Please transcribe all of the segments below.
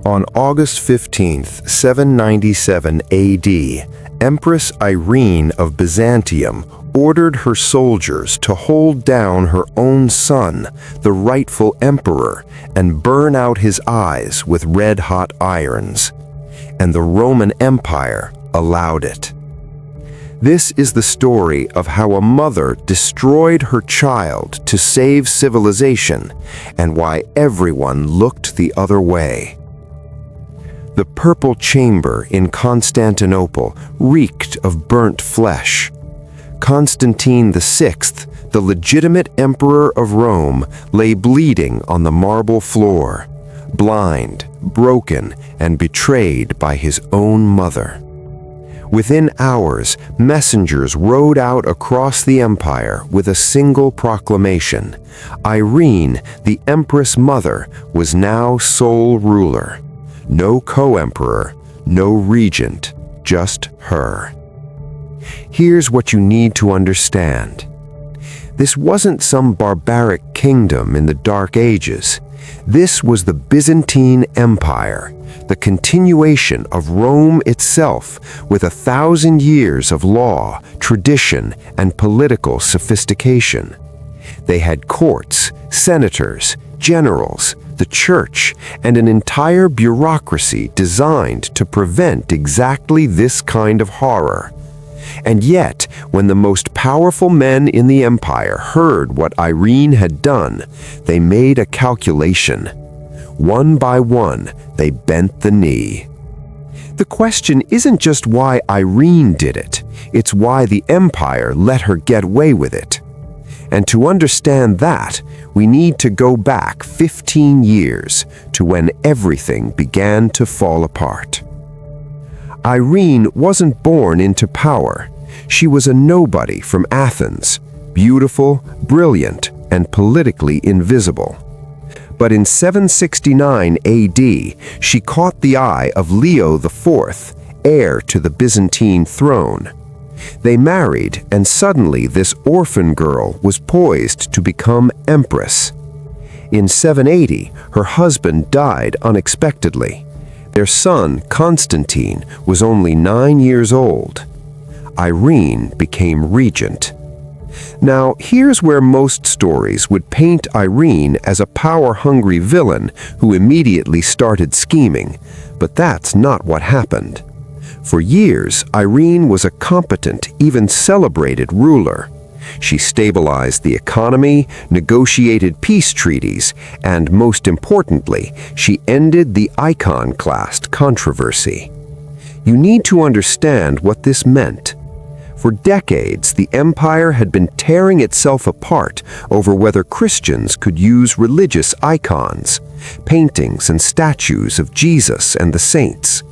On August 15th, 797 AD, Empress Irene of Byzantium ordered her soldiers to hold down her own son, the rightful emperor, and burn out his eyes with red-hot irons. And the Roman Empire allowed it. This is the story of how a mother destroyed her child to save civilization, and why everyone looked the other way. The purple chamber in Constantinople reeked of burnt flesh. Constantine VI, the legitimate emperor of Rome, lay bleeding on the marble floor, blind, broken, and betrayed by his own mother. Within hours, messengers rode out across the empire with a single proclamation. Irene, the empress mother, was now sole ruler. No co-emperor, no regent, just her. Here's what you need to understand. This wasn't some barbaric kingdom in the Dark Ages. This was the Byzantine Empire, the continuation of Rome itself, with 1,000 years of law, tradition, and political sophistication. They had courts, senators, generals, the church, and an entire bureaucracy designed to prevent exactly this kind of horror. And yet, when the most powerful men in the empire heard what Irene had done, they made a calculation. One by one, they bent the knee. The question isn't just why Irene did it, it's why the empire let her get away with it. And to understand that, we need to go back 15 years to when everything began to fall apart. Irene wasn't born into power. She was a nobody from Athens, beautiful, brilliant, and politically invisible. But in 769 AD, she caught the eye of Leo IV, heir to the Byzantine throne. They married, and suddenly this orphan girl was poised to become empress. In 780, her husband died unexpectedly. Their son, Constantine, was only 9 years old. Irene became regent. Now, here's where most stories would paint Irene as a power-hungry villain who immediately started scheming, but that's not what happened. For years, Irene was a competent, even celebrated ruler. She stabilized the economy, negotiated peace treaties, and most importantly, she ended the iconoclast controversy. You need to understand what this meant. For decades, the empire had been tearing itself apart over whether Christians could use religious icons, paintings and statues of Jesus and the saints.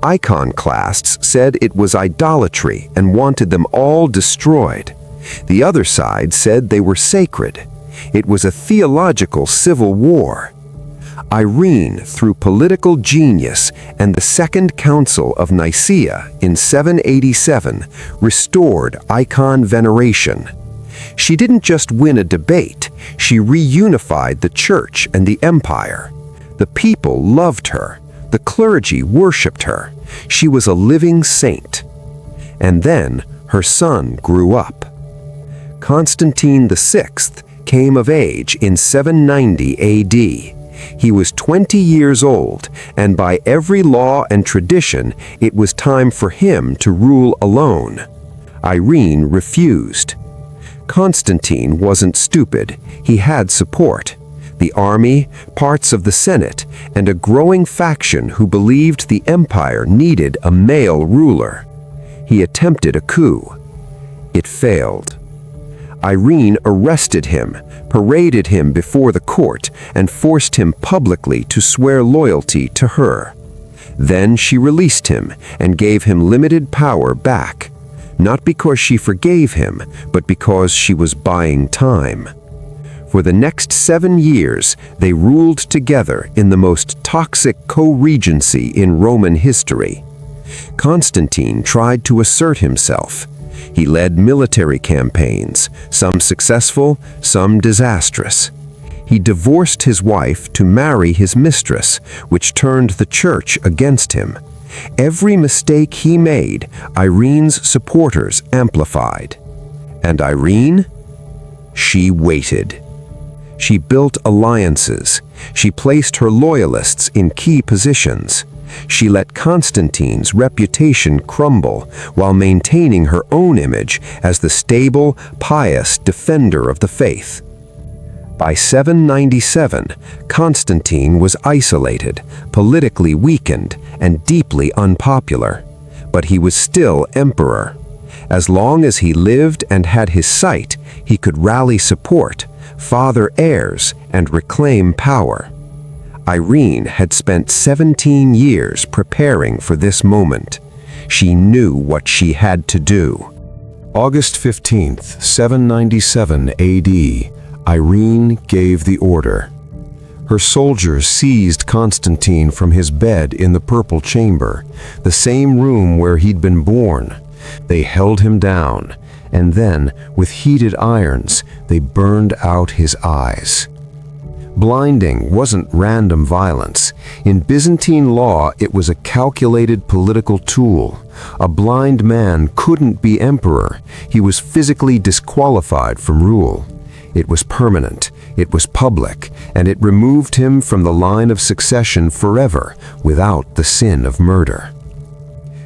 Iconoclasts said it was idolatry and wanted them all destroyed. The other side said they were sacred. It was a theological civil war. Irene, through political genius and the Second Council of Nicaea in 787, restored icon veneration. She didn't just win a debate, she reunified the church and the empire. The people loved her. The clergy worshipped her. She was a living saint. And then her son grew up. Constantine VI came of age in 790 AD. He was 20 years old, and by every law and tradition, it was time for him to rule alone. Irene refused. Constantine wasn't stupid. He had support. The army, parts of the Senate, and a growing faction who believed the empire needed a male ruler. He attempted a coup. It failed. Irene arrested him, paraded him before the court, and forced him publicly to swear loyalty to her. Then she released him and gave him limited power back, not because she forgave him, but because she was buying time. For the next 7 years, they ruled together in the most toxic co-regency in Roman history. Constantine tried to assert himself. He led military campaigns, some successful, some disastrous. He divorced his wife to marry his mistress, which turned the church against him. Every mistake he made, Irene's supporters amplified. And Irene? She waited. She built alliances. She placed her loyalists in key positions. She let Constantine's reputation crumble while maintaining her own image as the stable, pious defender of the faith. By 797, Constantine was isolated, politically weakened, and deeply unpopular. But he was still emperor. As long as he lived and had his sight, he could rally support, father heirs, and reclaim power. Irene had spent 17 years preparing for this moment. She knew what she had to do. August 15th, 797 AD, Irene gave the order. Her soldiers seized Constantine from his bed in the Purple Chamber, the same room where he'd been born. They held him down, and then, with heated irons, they burned out his eyes. Blinding wasn't random violence. In Byzantine law, it was a calculated political tool. A blind man couldn't be emperor. He was physically disqualified from rule. It was permanent, it was public, and it removed him from the line of succession forever without the sin of murder.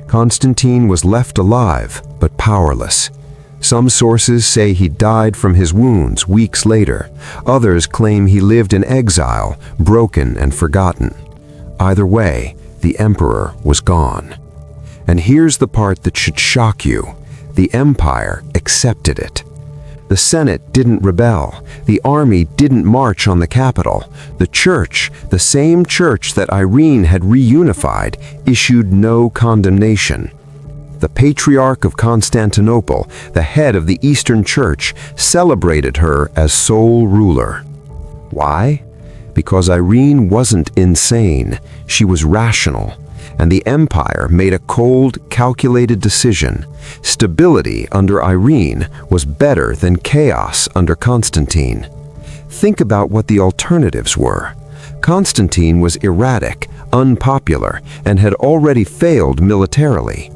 Constantine was left alive, but powerless. Some sources say he died from his wounds weeks later. Others claim he lived in exile, broken and forgotten. Either way, the emperor was gone. And here's the part that should shock you. The empire accepted it. The Senate didn't rebel. The army didn't march on the capital. The church, the same church that Irene had reunified, issued no condemnation. The Patriarch of Constantinople, the head of the Eastern Church, celebrated her as sole ruler. Why? Because Irene wasn't insane. She was rational. And the empire made a cold, calculated decision. Stability under Irene was better than chaos under Constantine. Think about what the alternatives were. Constantine was erratic, unpopular, and had already failed militarily.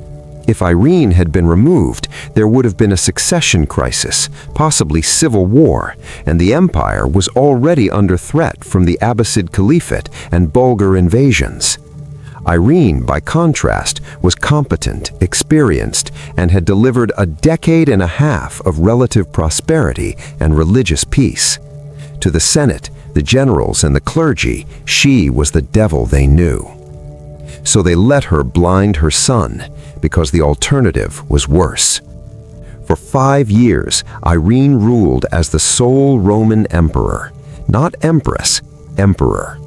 If Irene had been removed, there would have been a succession crisis, possibly civil war, and the empire was already under threat from the Abbasid Caliphate and Bulgar invasions. Irene, by contrast, was competent, experienced, and had delivered a decade and a half of relative prosperity and religious peace. To the Senate, the generals, and the clergy, she was the devil they knew. So they let her blind her son, because the alternative was worse. For 5 years, Irene ruled as the sole Roman emperor, not empress, emperor.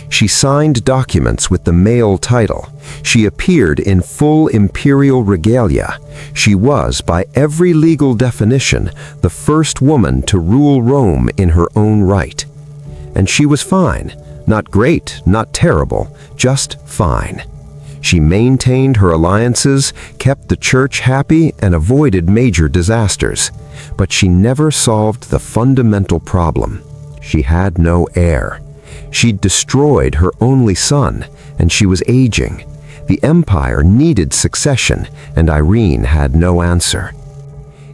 She signed documents with the male title. She appeared in full imperial regalia. She was, by every legal definition, the first woman to rule Rome in her own right. And she was fine. Not great, not terrible, just fine. She maintained her alliances, kept the church happy, and avoided major disasters. But she never solved the fundamental problem. She had no heir. She'd destroyed her only son, and she was aging. The empire needed succession, and Irene had no answer.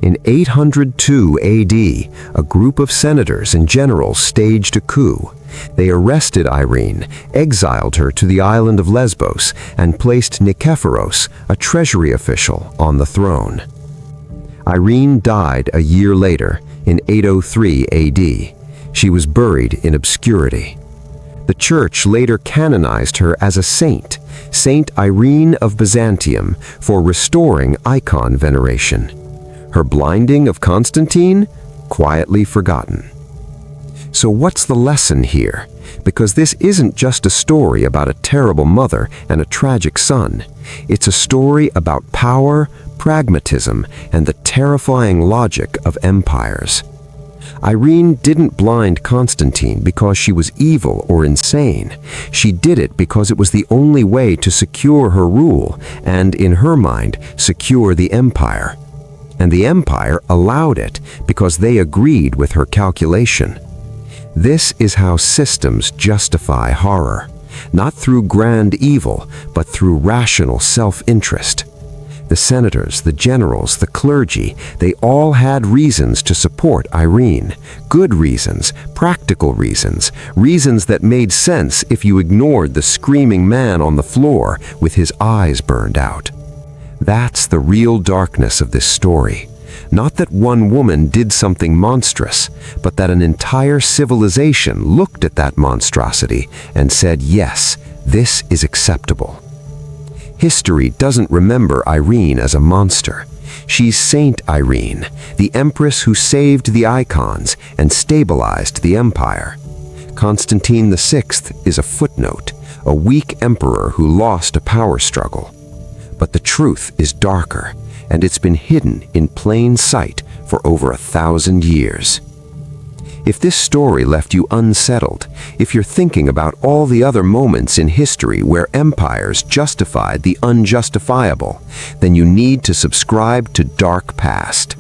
In 802 AD, a group of senators and generals staged a coup. They arrested Irene, exiled her to the island of Lesbos, and placed Nikephoros, a treasury official, on the throne. Irene died a year later, in 803 AD. She was buried in obscurity. The church later canonized her as a saint, Saint Irene of Byzantium, for restoring icon veneration. Her blinding of Constantine? Quietly forgotten. So what's the lesson here? Because this isn't just a story about a terrible mother and a tragic son. It's a story about power, pragmatism, and the terrifying logic of empires. Irene didn't blind Constantine because she was evil or insane. She did it because it was the only way to secure her rule and, in her mind, secure the empire. And the empire allowed it because they agreed with her calculation. This is how systems justify horror, not through grand evil, but through rational self-interest. The senators, the generals, the clergy, they all had reasons to support Irene. Good reasons, practical reasons, reasons that made sense if you ignored the screaming man on the floor with his eyes burned out. That's the real darkness of this story. Not that one woman did something monstrous, but that an entire civilization looked at that monstrosity and said, yes, this is acceptable. History doesn't remember Irene as a monster. She's Saint Irene, the empress who saved the icons and stabilized the empire. Constantine VI is a footnote, a weak emperor who lost a power struggle. But the truth is darker, and it's been hidden in plain sight for over 1,000 years. If this story left you unsettled, if you're thinking about all the other moments in history where empires justified the unjustifiable, then you need to subscribe to DarkPast.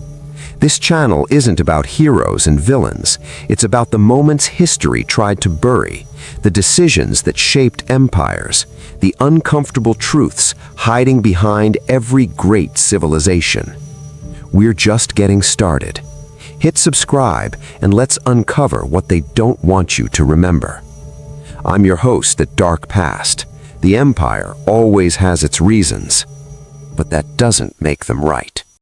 This channel isn't about heroes and villains. It's about the moments history tried to bury, the decisions that shaped empires, the uncomfortable truths hiding behind every great civilization. We're just getting started. Hit subscribe and let's uncover what they don't want you to remember. I'm your host at DarkPast. The Empire always has its reasons, but that doesn't make them right.